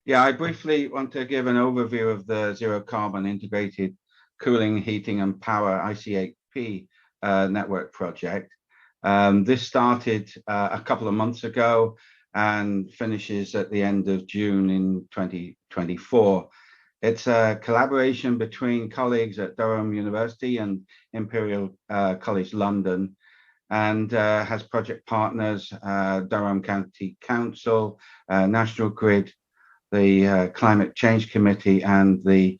Yeah, I briefly want to give an overview of the zero carbon integrated cooling, heating and power ICHP network project. This started a couple of months ago and finishes at the end of June in 2024. It's a collaboration between colleagues at Durham University and Imperial College London, and has project partners, Durham County Council, National Grid, the Climate Change Committee, and the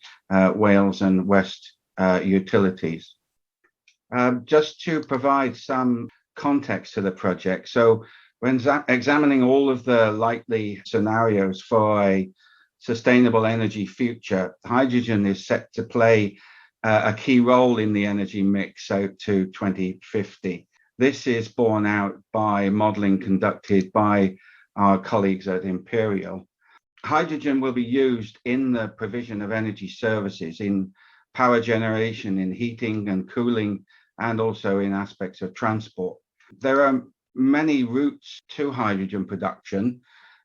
Wales and West utilities. Just to provide some context to the project, so when examining all of the likely scenarios for a sustainable energy future, hydrogen is set to play a key role in the energy mix out to 2050. This is borne out by modelling conducted by our colleagues at Imperial. Hydrogen will be used in the provision of energy services, in power generation, in heating and cooling, and also in aspects of transport. There are many routes to hydrogen production,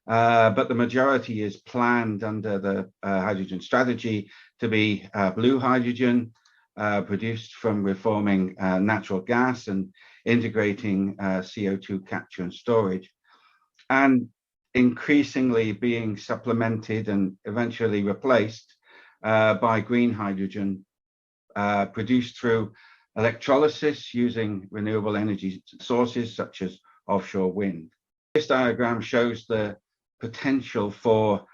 but the majority is planned under the hydrogen strategy to be blue hydrogen, produced from reforming natural gas and integrating CO2 capture and storage, and increasingly being supplemented and eventually replaced by green hydrogen produced through electrolysis using renewable energy sources such as offshore wind. This diagram shows the potential for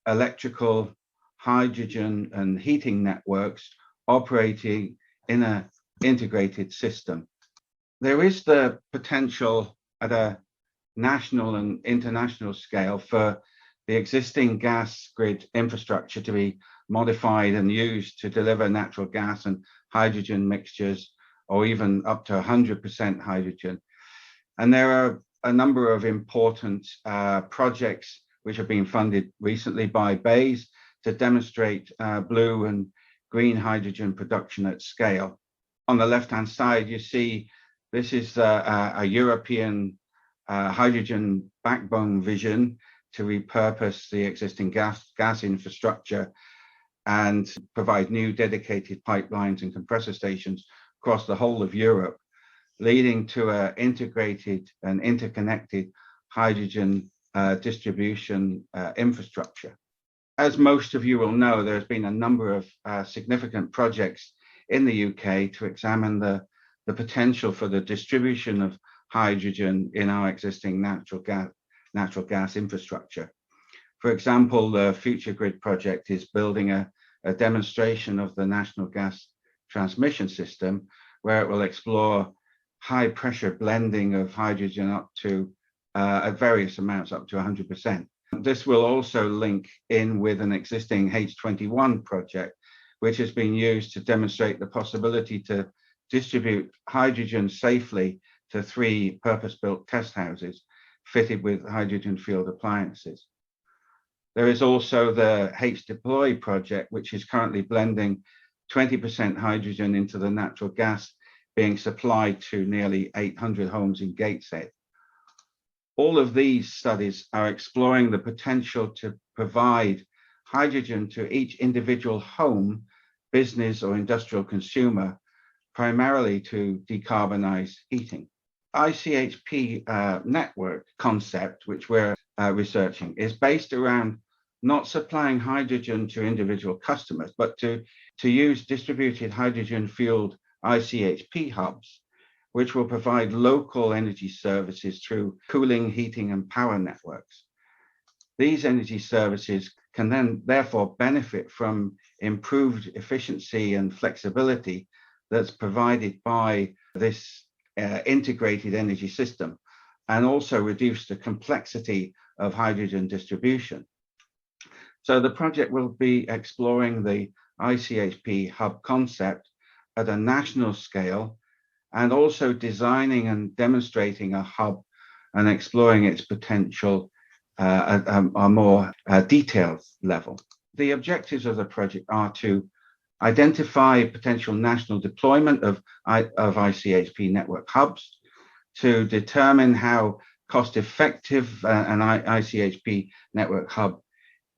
electrical, hydrogen and heating networks operating in an integrated system. There is the potential at a national and international scale for the existing gas grid infrastructure to be modified and used to deliver natural gas and hydrogen mixtures, or even up to 100% hydrogen. And there are a number of important projects which have been funded recently by BEIS to demonstrate blue and green hydrogen production at scale. On the left-hand side, you see this is a European hydrogen backbone vision to repurpose the existing gas infrastructure and provide new dedicated pipelines and compressor stations across the whole of Europe, leading to an integrated and interconnected hydrogen distribution infrastructure. As most of you will know, there's been a number of significant projects in the UK to examine the potential for the distribution of hydrogen in our existing natural gas infrastructure. For example, the Future Grid project is building a demonstration of the national gas transmission system, where it will explore high pressure blending of hydrogen up to at various amounts up to 100%. This will also link in with an existing H21 project, which has been used to demonstrate the possibility to distribute hydrogen safely to 3 purpose-built test houses fitted with hydrogen fueled appliances. There is also the H-Deploy project, which is currently blending 20% hydrogen into the natural gas being supplied to nearly 800 homes in Gateshead. All of these studies are exploring the potential to provide hydrogen to each individual home, business or industrial consumer, primarily to decarbonize heating. ICHP network concept, which we're researching, is based around not supplying hydrogen to individual customers, but to use distributed hydrogen fueled ICHP hubs, which will provide local energy services through cooling, heating and power networks. These energy services can then therefore benefit from improved efficiency and flexibility that's provided by this integrated energy system, and also reduce the complexity of hydrogen distribution. So the project will be exploring the ICHP hub concept at a national scale, and also designing and demonstrating a hub and exploring its potential at a more detailed level. The objectives of the project are to identify potential national deployment of ICHP network hubs, to determine how cost-effective an ICHP network hub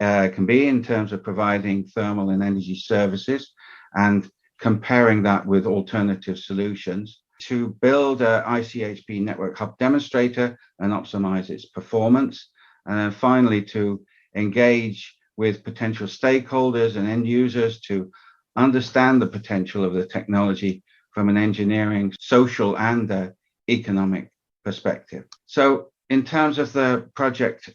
can be in terms of providing thermal and energy services and comparing that with alternative solutions to build a ICHP network hub demonstrator and optimize its performance. And then finally, to engage with potential stakeholders and end users to understand the potential of the technology from an engineering, social, and economic perspective. So in terms of the project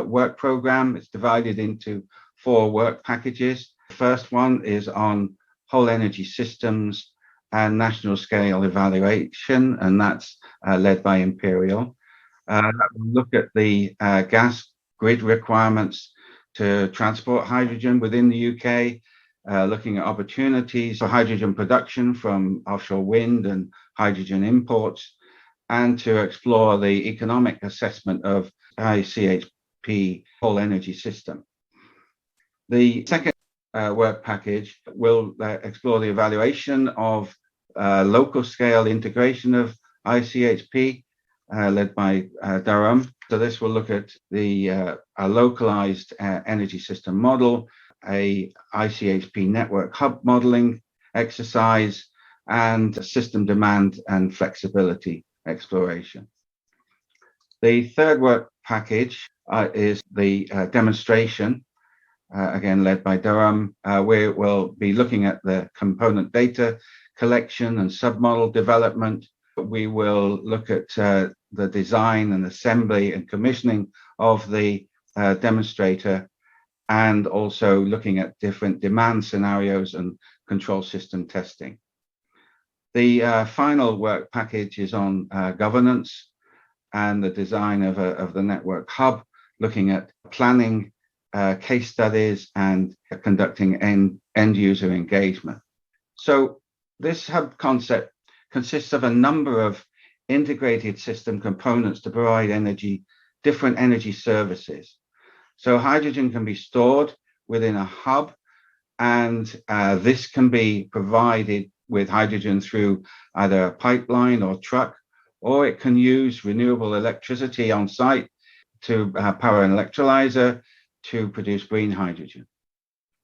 work program, it's divided into 4 work packages. The first one is on whole energy systems and national scale evaluation, and that's led by Imperial. Look at the gas grid requirements to transport hydrogen within the UK, looking at opportunities for hydrogen production from offshore wind and hydrogen imports, and to explore the economic assessment of ICHP whole energy system. The second work package will explore the evaluation of local scale integration of ICHP, led by Durham. So this will look at a localized energy system model, a ICHP network hub modeling exercise, and system demand and flexibility exploration. The third work package is the demonstration, again led by Durham, where we'll be looking at the component data collection and submodel development. We will look at the design and assembly and commissioning of the demonstrator, and also looking at different demand scenarios and control system testing. The final work package is on governance and the design of the network hub, looking at planning, case studies, and conducting end user engagement. So this hub concept consists of a number of integrated system components to provide different energy services. So hydrogen can be stored within a hub, and this can be provided with hydrogen through either a pipeline or truck, or it can use renewable electricity on site to power an electrolyzer to produce green hydrogen.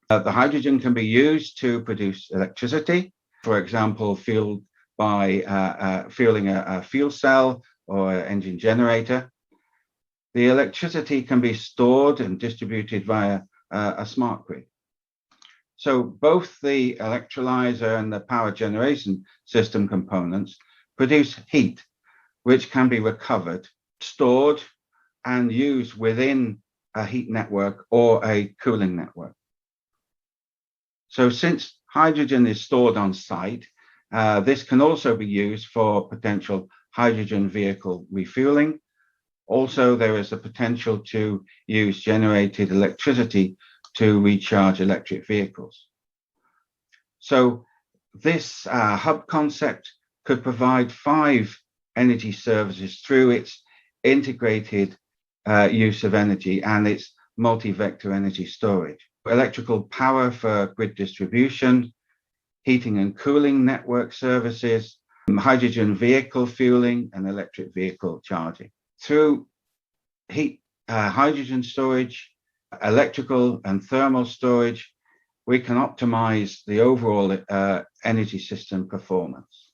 The hydrogen can be used to produce electricity, for example, fueled by fueling a fuel cell or engine generator. The electricity can be stored and distributed via a smart grid. So both the electrolyzer and the power generation system components produce heat, which can be recovered, stored, and used within a heat network or a cooling network. So since hydrogen is stored on site, this can also be used for potential hydrogen vehicle refueling. Also, there is the potential to use generated electricity to recharge electric vehicles. So this hub concept could provide 5 energy services through its integrated use of energy and its multi-vector energy storage. Electrical power for grid distribution, heating and cooling network services, hydrogen vehicle fueling, and electric vehicle charging. Through hydrogen storage, electrical and thermal storage, we can optimize the overall energy system performance.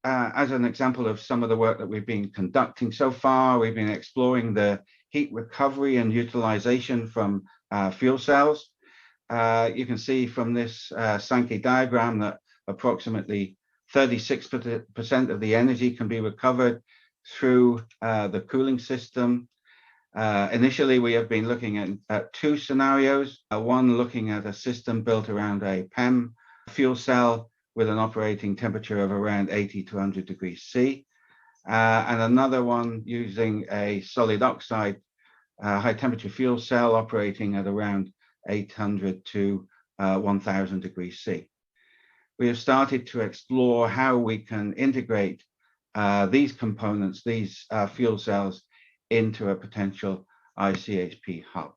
As an example of some of the work that we've been conducting so far, we've been exploring the heat recovery and utilization from fuel cells. You can see from this Sankey diagram that approximately 36% of the energy can be recovered through the cooling system. Initially, we have been looking at 2 scenarios, one looking at a system built around a PEM fuel cell with an operating temperature of around 80 to 100 degrees C, and another one using a solid oxide high temperature fuel cell operating at around 800 to 1000 degrees C. We have started to explore how we can integrate these components, these fuel cells, into a potential ICHP hub.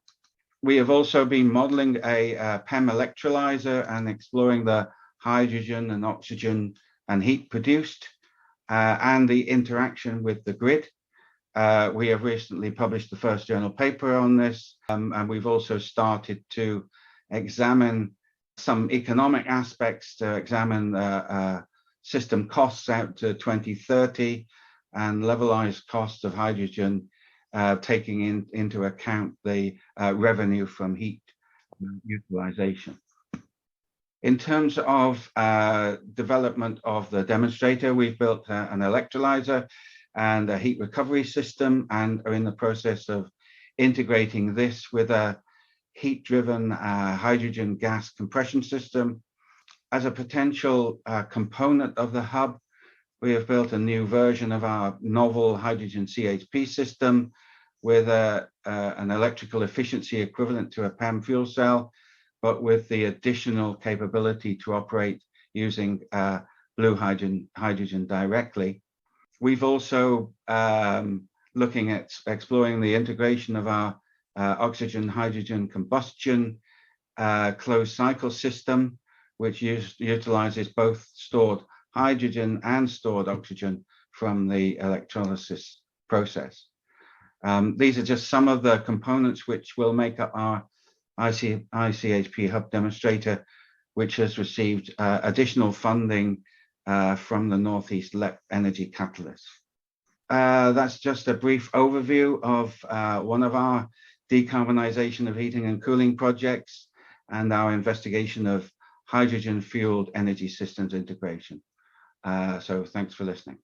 We have also been modeling a PEM electrolyzer and exploring the hydrogen and oxygen and heat produced and the interaction with the grid. We have recently published the first journal paper on this, and we've also started to examine some economic aspects, to examine system costs out to 2030 and levelized costs of hydrogen, taking into account the revenue from heat utilization. In terms of development of the demonstrator, we've built an electrolyzer and a heat recovery system, and are in the process of integrating this with a heat-driven hydrogen gas compression system. As a potential component of the hub, we have built a new version of our novel hydrogen CHP system with an electrical efficiency equivalent to a PEM fuel cell, but with the additional capability to operate using blue hydrogen directly. We've also looking at exploring the integration of our oxygen hydrogen combustion closed cycle system, which utilizes both stored hydrogen and stored oxygen from the electrolysis process. These are just some of the components which will make up our ICHP hub demonstrator, which has received additional funding from the Northeast Energy Catalyst. That's just a brief overview of one of our decarbonisation of heating and cooling projects and our investigation of hydrogen-fueled energy systems integration. So thanks for listening.